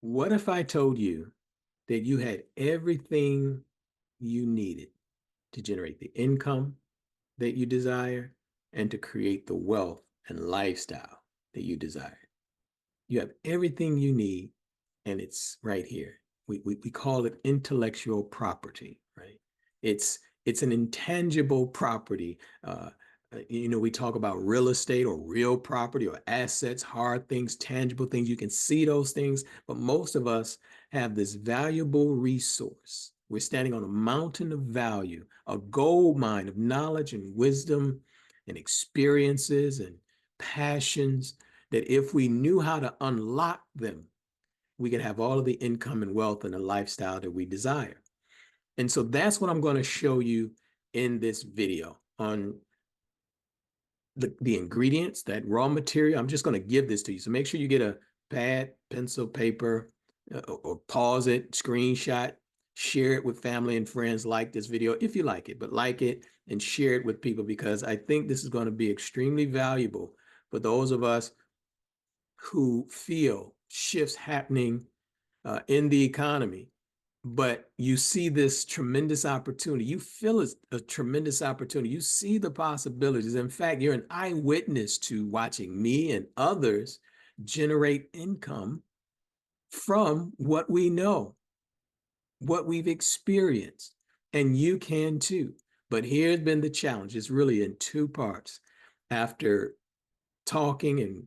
What if I told you that you had everything you needed to generate the income that you desire and to create the wealth and lifestyle that you desire? You have everything you need, and it's right here. We call it intellectual property, right? It's an intangible property. We talk about real estate or real property or assets, hard things, tangible things. You can see those things, but most of us have this valuable resource. We're standing on a mountain of value, a gold mine of knowledge and wisdom and experiences and passions that if we knew how to unlock them, we could have all of the income and wealth and the lifestyle that we desire. And so that's what I'm going to show you in this video on the ingredients, that raw material. I'm just going to give this to you. So make sure you get a pad, pencil, paper, or pause it, screenshot, share it with family and friends. Like this video if you like it, but like it and share it with people, because I think this is going to be extremely valuable for those of us who feel shifts happening in the economy, but you see this tremendous opportunity. You feel it's a tremendous opportunity. You see the possibilities. In fact, you're an eyewitness to watching me and others generate income from what we know, what we've experienced, and you can too. But here's been the challenge. It's really in two parts. After talking and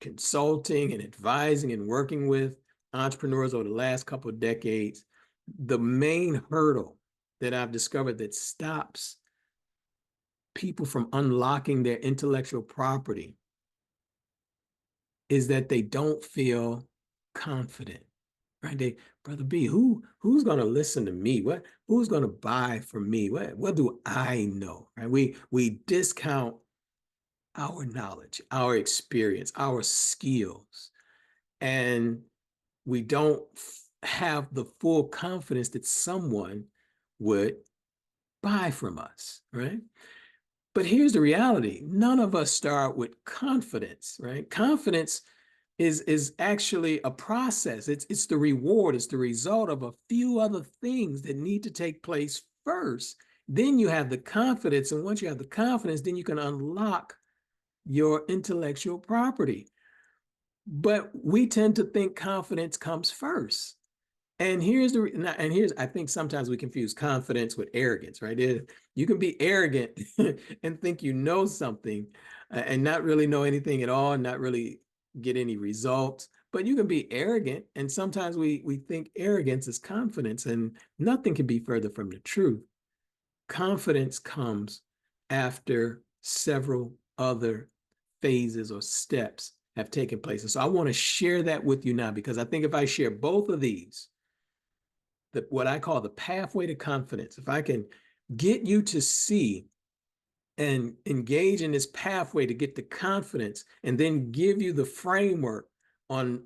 consulting and advising and working with entrepreneurs over the last couple of decades, the main hurdle that I've discovered that stops people from unlocking their intellectual property is that they don't feel confident, right? Brother B, who's going to listen to me? Who's going to buy from me? What do I know, right? We discount our knowledge, our experience, our skills, and we don't have the full confidence that someone would buy from us, right? But here's the reality. None of us start with confidence, right? Confidence is actually a process. It's the reward, it's the result of a few other things that need to take place first. Then you have the confidence, and once you have the confidence, then you can unlock your intellectual property. But we tend to think confidence comes first. And I think sometimes we confuse confidence with arrogance, right? You can be arrogant and think you know something and not really know anything at all, and not really get any results. But you can be arrogant, and sometimes we think arrogance is confidence, and nothing can be further from the truth. Confidence comes after several other phases or steps have taken place. And so I want to share that with you now, because I think if I share both of these, what I call the pathway to confidence, if I can get you to see and engage in this pathway to get the confidence, and then give you the framework on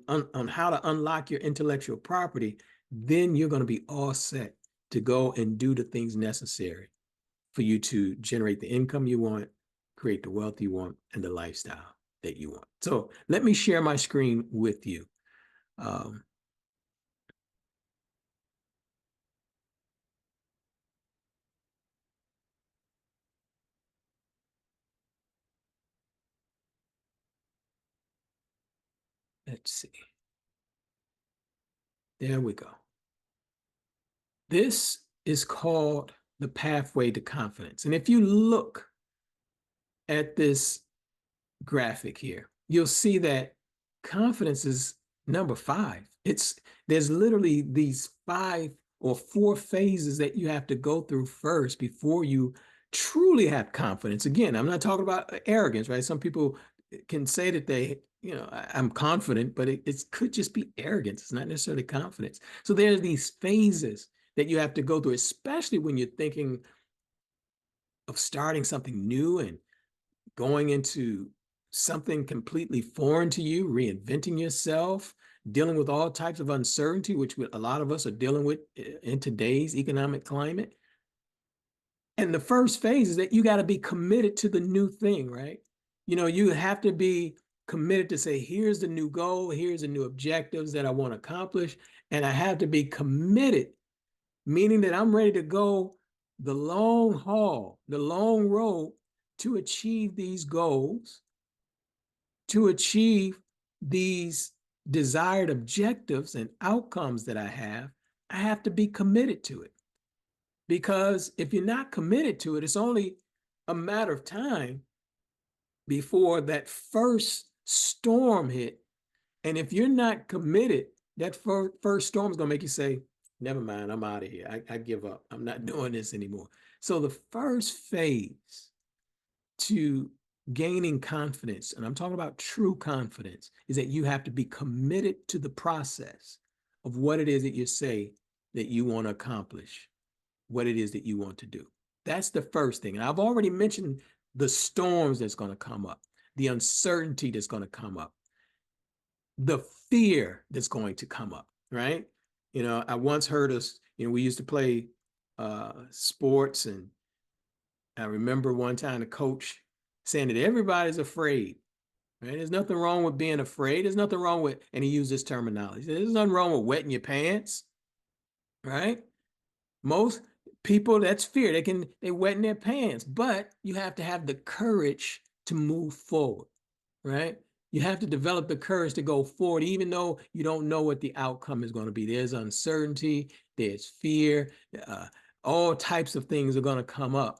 how to unlock your intellectual property, then you're going to be all set to go and do the things necessary for you to generate the income you want, create the wealth you want, and the lifestyle that you want. So let me share my screen with you. Let's see. There we go. This is called the pathway to confidence. And if you look at this graphic here, you'll see that confidence is number 5. There's literally these 5 or 4 phases that you have to go through first before you truly have confidence. Again, I'm not talking about arrogance, right? Some people can say that I'm confident, but it could just be arrogance. It's not necessarily confidence. So there's these phases that you have to go through, especially when you're thinking of starting something new and going into something completely foreign to you, reinventing yourself, dealing with all types of uncertainty, which a lot of us are dealing with in today's economic climate. And the first phase is that you got to be committed to the new thing, right? You have to be committed to say, here's the new goal, here's the new objectives that I want to accomplish. And I have to be committed, meaning that I'm ready to go the long haul, the long road to achieve these goals, to achieve these desired objectives and outcomes that I have to be committed to it. Because if you're not committed to it, it's only a matter of time before that first storm hit. And if you're not committed, that first storm is going to make you say, never mind, I'm out of here. I give up. I'm not doing this anymore. So the first phase to gaining confidence, and I'm talking about true confidence, is that you have to be committed to the process of what it is that you say that you want to accomplish, what it is that you want to do. That's the first thing. And I've already mentioned the storms that's going to come up, the uncertainty that's going to come up, the fear that's going to come up, right? You know, I once heard us, you know, we used to play sports, and I remember one time the coach saying that everybody's afraid, right? There's nothing wrong with being afraid. There's nothing wrong with, and he used this terminology, there's nothing wrong with wetting your pants, right? Most people, that's fear. They wet in their pants, but you have to have the courage to move forward, right? You have to develop the courage to go forward, even though you don't know what the outcome is going to be. There's uncertainty, there's fear, all types of things are going to come up.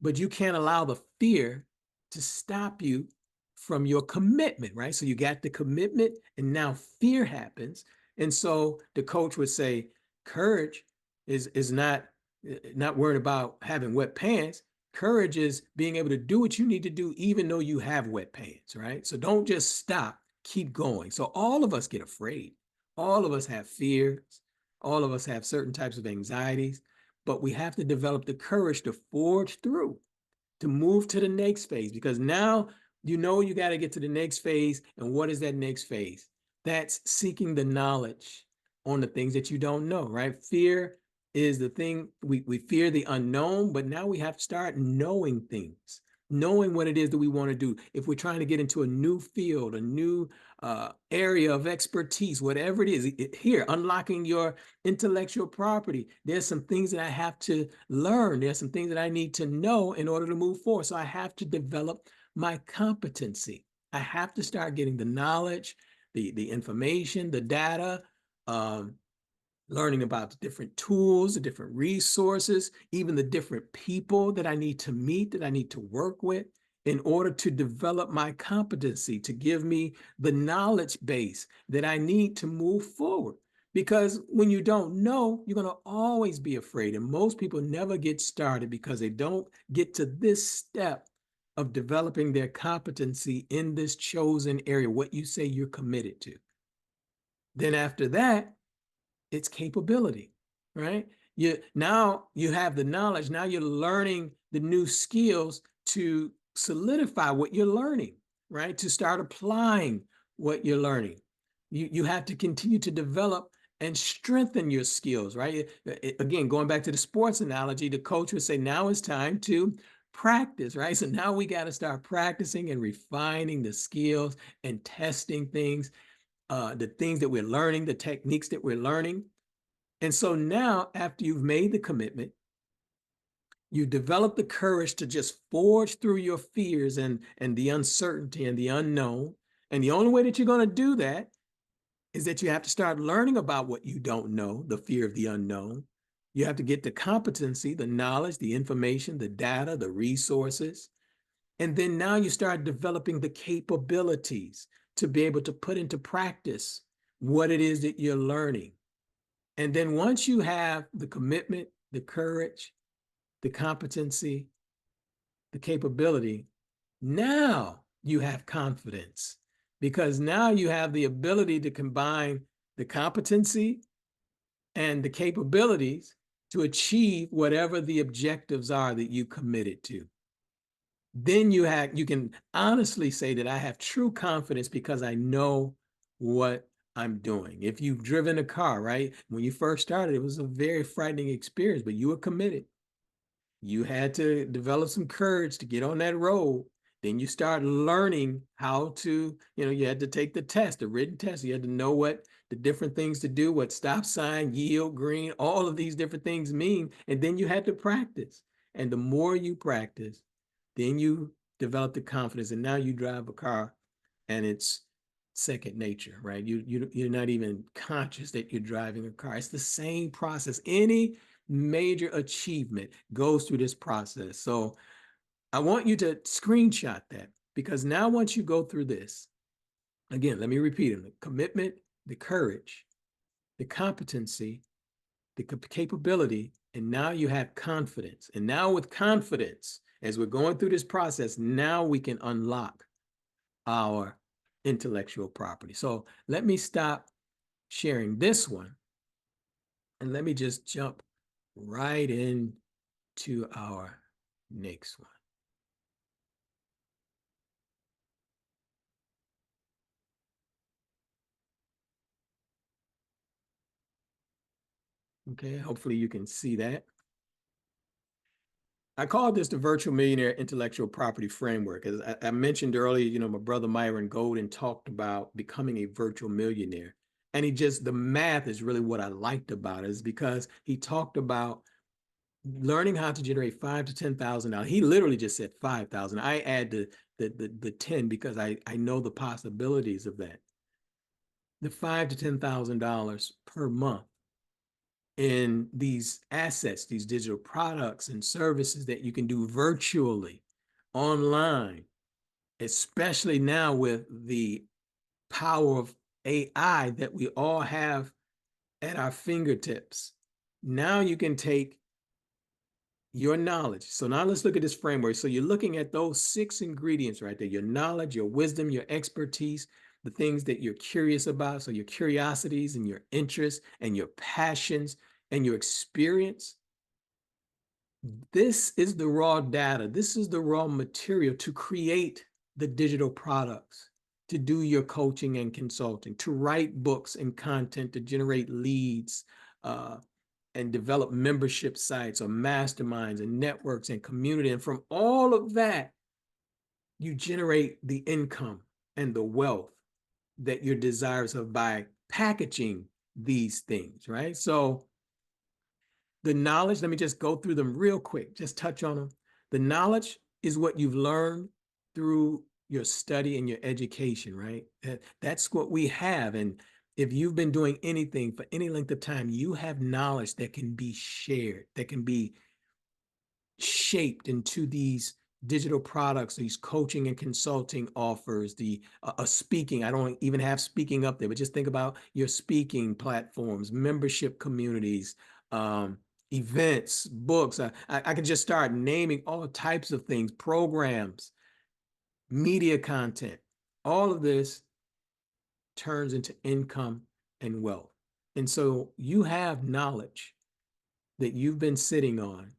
But you can't allow the fear to stop you from your commitment, right? So you got the commitment, and now fear happens. And so the coach would say, courage is not worried about having wet pants. Courage is being able to do what you need to do, even though you have wet pants, right? So don't just stop, keep going. So all of us get afraid. All of us have fears. All of us have certain types of anxieties, but we have to develop the courage to forge through, to move to the next phase, because now you know you got to get to the next phase. And what is that next phase? That's seeking the knowledge on the things that you don't know, right? Fear is the thing, we fear the unknown, but now we have to start knowing things, knowing what it is that we want to do. If we're trying to get into a new field, a new area of expertise, whatever it is, here, unlocking your intellectual property, there's some things that I have to learn. There's some things that I need to know in order to move forward. So I have to develop my competency. I have to start getting the knowledge, the information, the data, learning about the different tools, the different resources, even the different people that I need to meet, that I need to work with in order to develop my competency, to give me the knowledge base that I need to move forward. Because when you don't know, you're going to always be afraid. And most people never get started because they don't get to this step of developing their competency in this chosen area, what you say you're committed to. Then after that, it's capability, right? Now you have the knowledge. Now you're learning the new skills to solidify what you're learning, right? To start applying what you're learning. You have to continue to develop and strengthen your skills, right? Again, going back to the sports analogy, the coach would say, now it's time to practice, right? So now we got to start practicing and refining the skills and testing things, the things that we're learning, the techniques that we're learning. And so now, after you've made the commitment, you develop the courage to just forge through your fears and the uncertainty and the unknown. And the only way that you're going to do that is that you have to start learning about what you don't know, the fear of the unknown. You have to get the competency, the knowledge, the information, the data, the resources. And then now you start developing the capabilities to be able to put into practice what it is that you're learning. And then once you have the commitment, the courage, the competency, the capability, now you have confidence, because now you have the ability to combine the competency and the capabilities to achieve whatever the objectives are that you committed to. Then you can honestly say that I have true confidence because I know what I'm doing. If you've driven a car, right? When you first started, it was a very frightening experience, but you were committed. You had to develop some courage to get on that road. Then you start learning how to, you had to take the test, the written test. You had to know what the different things to do, what stop sign, yield, green, all of these different things mean. And then you had to practice. And the more you practice, then you develop the confidence. And now you drive a car and it's second nature, right? You're not even conscious that you're driving a car. It's the same process. Any major achievement goes through this process. So I want you to screenshot that, because now once you go through this, again, let me repeat them: the commitment, the courage, the competency, the capability, and now you have confidence. And now with confidence, as we're going through this process, now we can unlock our intellectual property. So let me stop sharing this one and let me just jump right into our next one. Okay, hopefully you can see that. I call this the virtual millionaire intellectual property framework. As I mentioned earlier, my brother Myron Golden talked about becoming a virtual millionaire. And the math is really what I liked about it, is because he talked about learning how to generate $5,000 to $10,000. He literally just said 5,000. I add the 10 because I know the possibilities of that. The $5,000 to $10,000 per month in these assets, these digital products and services that you can do virtually, online, especially now with the power of AI that we all have at our fingertips. Now you can take your knowledge. So now let's look at this framework. So you're looking at those 6 ingredients right there: your knowledge, your wisdom, your expertise, the things that you're curious about. So your curiosities and your interests and your passions and your experience. This is the raw data. This is the raw material to create the digital products, to do your coaching and consulting, to write books and content, to generate leads, and develop membership sites or masterminds and networks and community. And from all of that, you generate the income and the wealth that you're desirous of by packaging these things, right? So the knowledge, let me just go through them real quick, just touch on them. The knowledge is what you've learned through your study and your education, right? That's what we have. And if you've been doing anything for any length of time, you have knowledge that can be shared, that can be shaped into these digital products, these coaching and consulting offers, the speaking. I don't even have speaking up there, but just think about your speaking platforms, membership communities, events, books. I could just start naming all types of things, programs, media content. All of this turns into income and wealth. And so you have knowledge that you've been sitting on,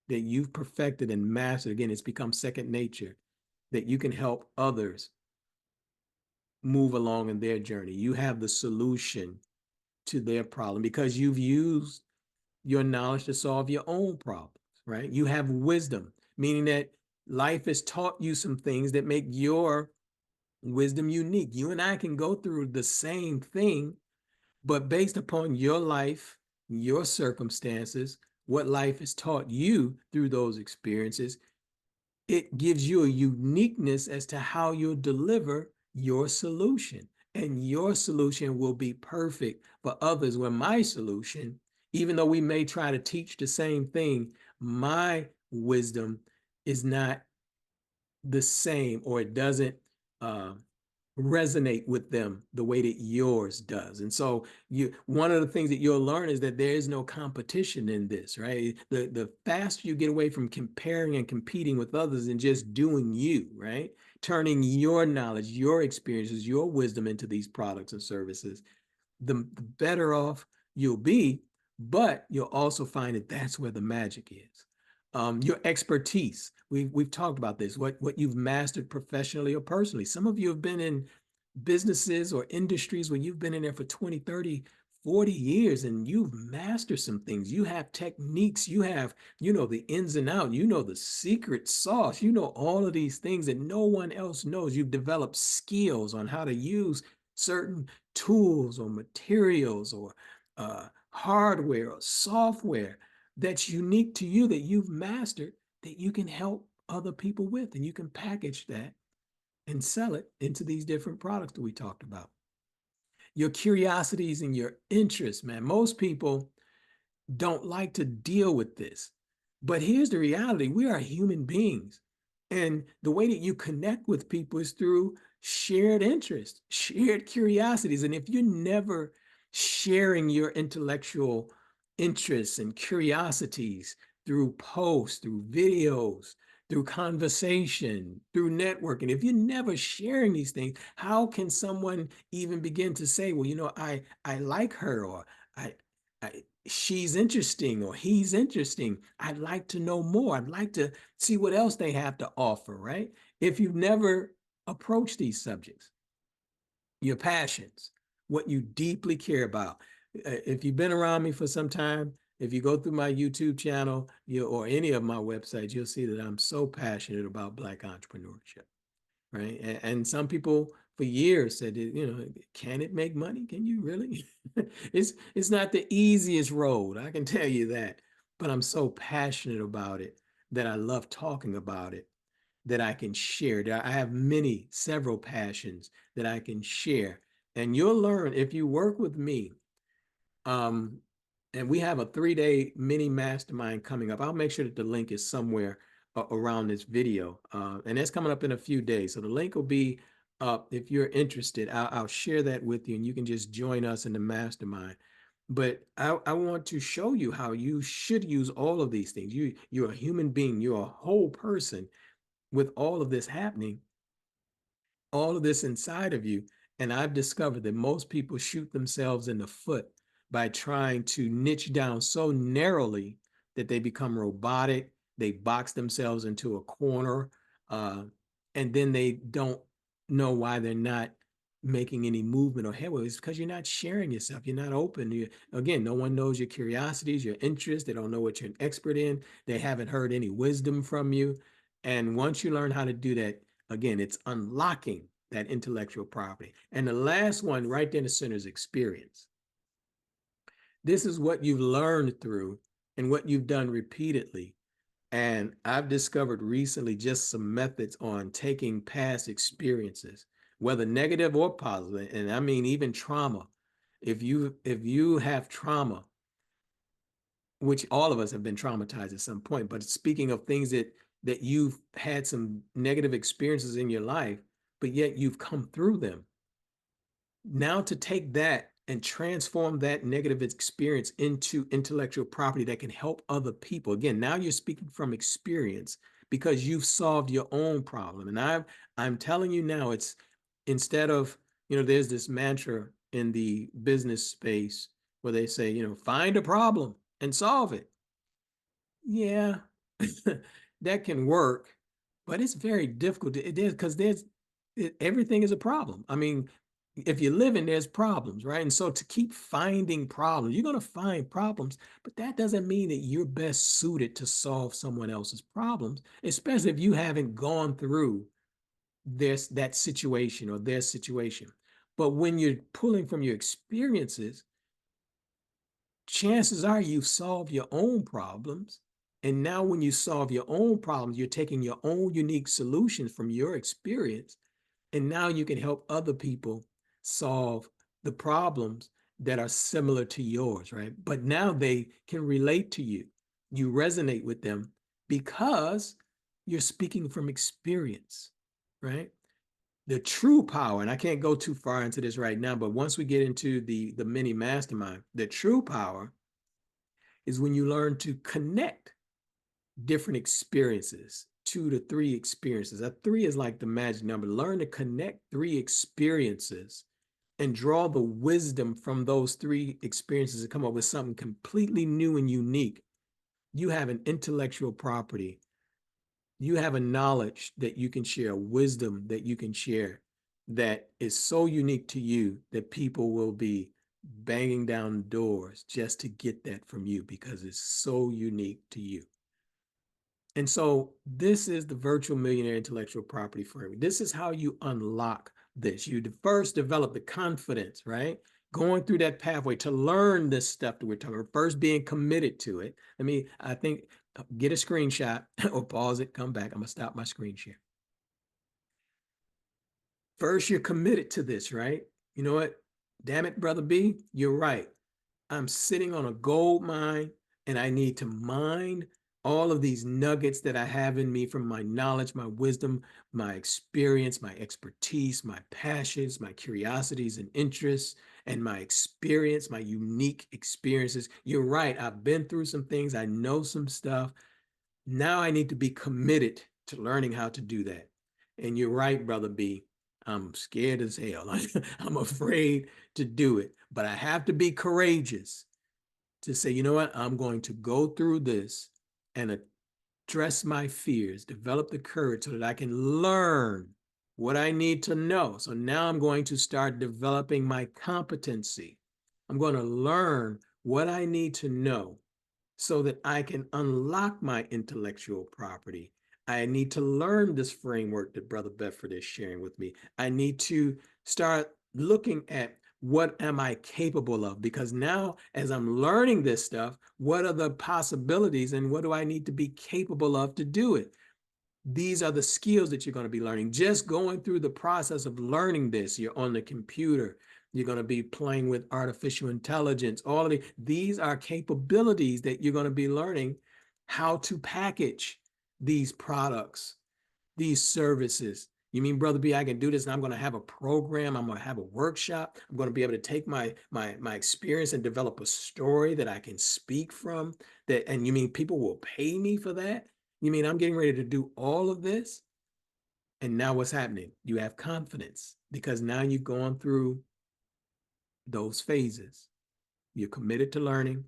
that you've perfected and mastered. Again, it's become second nature, that you can help others move along in their journey. You have the solution to their problem because you've used your knowledge to solve your own problems, right? You have wisdom, meaning that life has taught you some things that make your wisdom unique. You and I can go through the same thing, but based upon your life, your circumstances, what life has taught you through those experiences, it gives you a uniqueness as to how you'll deliver your solution. And your solution will be perfect for others, where my solution, even though we may try to teach the same thing, my wisdom is not the same, or it doesn't resonate with them the way that yours does. And so one of the things that you'll learn is that there is no competition in this, right? The faster you get away from comparing and competing with others and just doing you, right? Turning your knowledge, your experiences, your wisdom into these products and services, the better off you'll be. But you'll also find that that's where the magic is. Your expertise. We've talked about this, what you've mastered professionally or personally. Some of you have been in businesses or industries where you've been in there for 20, 30, 40 years and you've mastered some things. You have techniques, you have, the ins and outs, the secret sauce, all of these things that no one else knows. You've developed skills on how to use certain tools or materials or hardware or software that's unique to you that you've mastered that you can help other people with. And you can package that and sell it into these different products that we talked about. Your curiosities and your interests, man. Most people don't like to deal with this. But here's the reality: we are human beings. And the way that you connect with people is through shared interests, shared curiosities. And if you're never sharing your intellectual interests and curiosities through posts, through videos, through conversation, through networking, if you're never sharing these things, how can someone even begin to say, well, I like her, or I she's interesting, or he's interesting. I'd like to know more. I'd like to see what else they have to offer, right? If you've never approached these subjects, your passions, what you deeply care about. If you've been around me for some time, if you go through my YouTube channel, or any of my websites, you'll see that I'm so passionate about Black entrepreneurship, right? And some people for years said, can it make money? Can you really? It's not the easiest road, I can tell you that. But I'm so passionate about it that I love talking about it, that I can share. I have several passions that I can share. And you'll learn if you work with me. Um, and we have a 3-day mini mastermind coming up. I'll make sure that the link is somewhere around this video. And that's coming up in a few days. So the link will be up if you're interested. I'll share that with you and you can just join us in the mastermind. But I want to show you how you should use all of these things. You're a human being, you're a whole person with all of this happening, all of this inside of you. And I've discovered that most people shoot themselves in the foot by trying to niche down so narrowly that they become robotic. They box themselves into a corner, uh, and then they don't know why they're not making any movement or headway. It's because you're not sharing yourself. You're not open. Again, no one knows your curiosities, your interests. They don't know what you're an expert in. They haven't heard any wisdom from you. And once you learn how to do that, again, it's unlocking that intellectual property. And the last one right there in the center is experience. This is what you've learned through and what you've done repeatedly. And I've discovered recently just some methods on taking past experiences, whether negative or positive, and I mean even trauma. If you have trauma, which all of us have been traumatized at some point, but speaking of things that you've had some negative experiences in your life, but yet you've come through them. Now to take that and transform that negative experience into intellectual property that can help other people. Again, now you're speaking from experience because you've solved your own problem. And I'm telling you now, it's instead of, there's this mantra in the business space where they say, find a problem and solve it. Yeah, that can work, but it's very difficult. It is because everything is a problem. I mean, if you're living, there's problems, right? And so to keep finding problems, you're going to find problems, but that doesn't mean that you're best suited to solve someone else's problems, especially if you haven't gone through that situation or their situation. But when you're pulling from your experiences, chances are you've solved your own problems. And now when you solve your own problems, you're taking your own unique solutions from your experience. And now you can help other people solve the problems that are similar to yours, right? But now they can relate to you. You resonate with them because you're speaking from experience, right? The true power, and I can't go too far into this right now, but once we get into the mini mastermind, the true power is when you learn to connect different experiences, 2 to 3 experiences. A 3 is like the magic number. Learn to connect 3 experiences and draw the wisdom from those 3 experiences to come up with something completely new and unique. You have an intellectual property. You have a knowledge that you can share, a wisdom that you can share that is so unique to you that people will be banging down doors just to get that from you because it's so unique to you. And so this is the virtual millionaire intellectual property framework. This is how you unlock this. You first develop the confidence, right? Going through that pathway to learn this stuff that we're talking about, first being committed to it. I think, get a screenshot or pause it, come back. I'm gonna stop my screen share. First, you're committed to this, right? You know what? Damn it, brother B, you're right. I'm sitting on a gold mine and I need to mine all of these nuggets that I have in me from my knowledge, my wisdom, my experience, my expertise, my passions, my curiosities and interests, and my experience, my unique experiences. You're right. I've been through some things. I know some stuff. Now I need to be committed to learning how to do that. And you're right, brother B. I'm scared as hell. I'm afraid to do it, but I have to be courageous to say, you know what, I'm going to go through this and address my fears, develop the courage so that I can learn what I need to know. So now I'm going to start developing my competency. I'm going to learn what I need to know so that I can unlock my intellectual property. I need to learn this framework that Brother Bedford is sharing with me. I need to start looking at what am I capable of? Because now, as I'm learning this stuff, what are the possibilities and what do I need to be capable of to do it? These are the skills that you're going to be learning. Just going through the process of learning this, you're on the computer, you're going to be playing with artificial intelligence. All of these are capabilities that you're going to be learning how to package these products, these services. You mean, Brother B, I can do this and I'm going to have a program, I'm going to have a workshop, I'm going to be able to take my experience and develop a story that I can speak from, that, and you mean people will pay me for that? You mean I'm getting ready to do all of this? And now what's happening? You have confidence because now you've gone through those phases. You're committed to learning.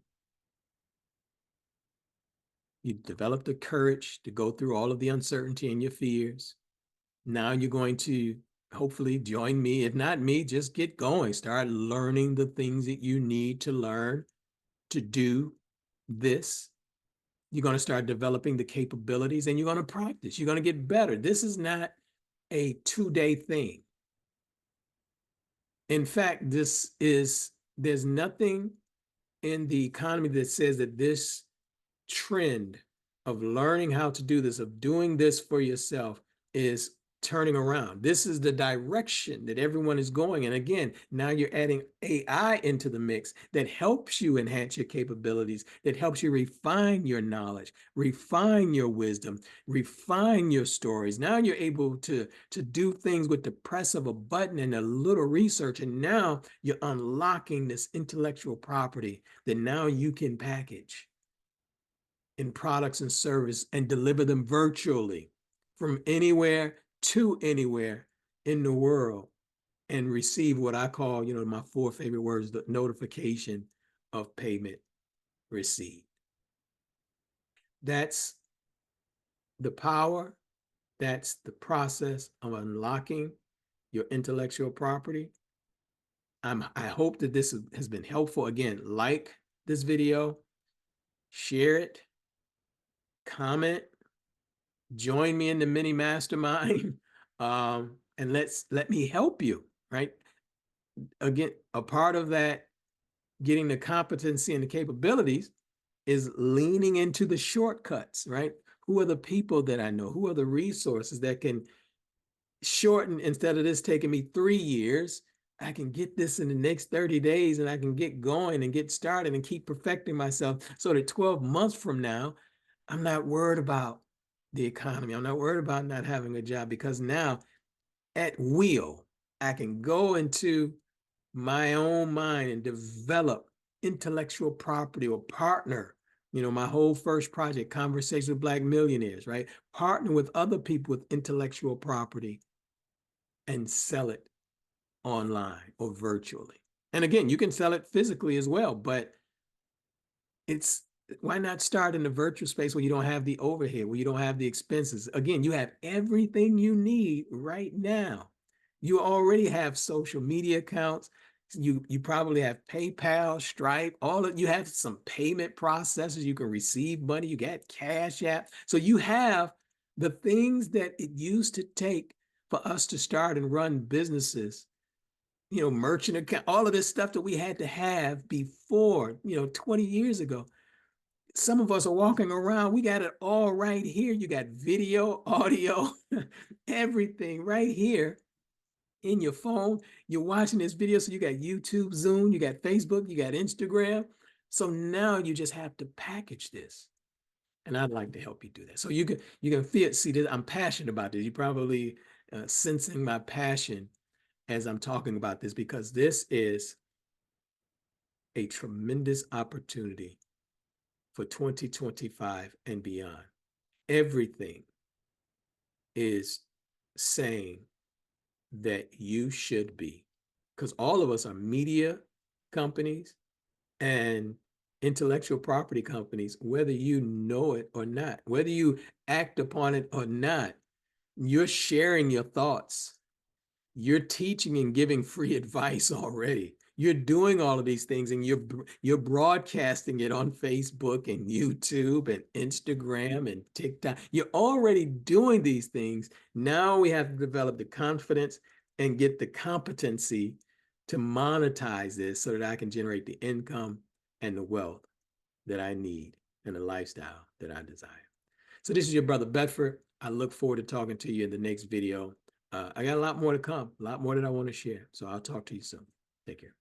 You develop the courage to go through all of the uncertainty and your fears. Now you're going to hopefully join me. If not me, just get going. Start learning the things that you need to learn to do this. You're going to start developing the capabilities and you're going to practice. You're going to get better. This is not a 2-day thing. In fact, there's nothing in the economy that says that this trend of learning how to do this, of doing this for yourself, is turning around. This is the direction that everyone is going. And again, now you're adding AI into the mix that helps you enhance your capabilities, that helps you refine your knowledge, refine your wisdom, refine your stories. Now you're able to do things with the press of a button and a little research. And now you're unlocking this intellectual property that now you can package in products and service and deliver them virtually from anywhere to anywhere in the world and receive what I call, my 4 favorite words, the notification of payment received. That's the power. That's the process of unlocking your intellectual property. I hope that this has been helpful. Again, like this video, share it, comment, join me in the mini mastermind, and let me help you, right? Again, a part of that getting the competency and the capabilities is leaning into the shortcuts, right? Who are the people that I know? Who are the resources that can shorten, instead of this taking me 3 years, I can get this in the next 30 days and I can get going and get started and keep perfecting myself so that 12 months from now, I'm not worried about the economy. I'm not worried about not having a job because now at will, I can go into my own mind and develop intellectual property or partner. My whole first project, Conversation with Black Millionaires, right? Partner with other people with intellectual property and sell it online or virtually. And again, you can sell it physically as well, but why not start in the virtual space where you don't have the overhead, where you don't have the expenses? Again, you have everything you need right now. You already have social media accounts. You probably have PayPal, Stripe, all of you have some payment processors. You can receive money. You got Cash App. So you have the things that it used to take for us to start and run businesses, merchant account, all of this stuff that we had to have before, 20 years ago. Some of us are walking around, we got it all right here. You got video, audio, everything right here in your phone. You're watching this video, so you got YouTube, Zoom, you got Facebook, you got Instagram. So now you just have to package this. And I'd like to help you do that. So you can see this. I'm passionate about this. You probably sensing my passion as I'm talking about this, because this is a tremendous opportunity for 2025 and beyond. Everything is saying that you should be, because all of us are media companies and intellectual property companies, whether you know it or not, whether you act upon it or not. You're sharing your thoughts. You're teaching and giving free advice already. You're doing all of these things, and you're broadcasting it on Facebook and YouTube and Instagram and TikTok. You're already doing these things. Now we have to develop the confidence and get the competency to monetize this so that I can generate the income and the wealth that I need and the lifestyle that I desire. So this is your brother Bedford. I look forward to talking to you in the next video. I got a lot more to come, a lot more that I want to share. So I'll talk to you soon. Take care.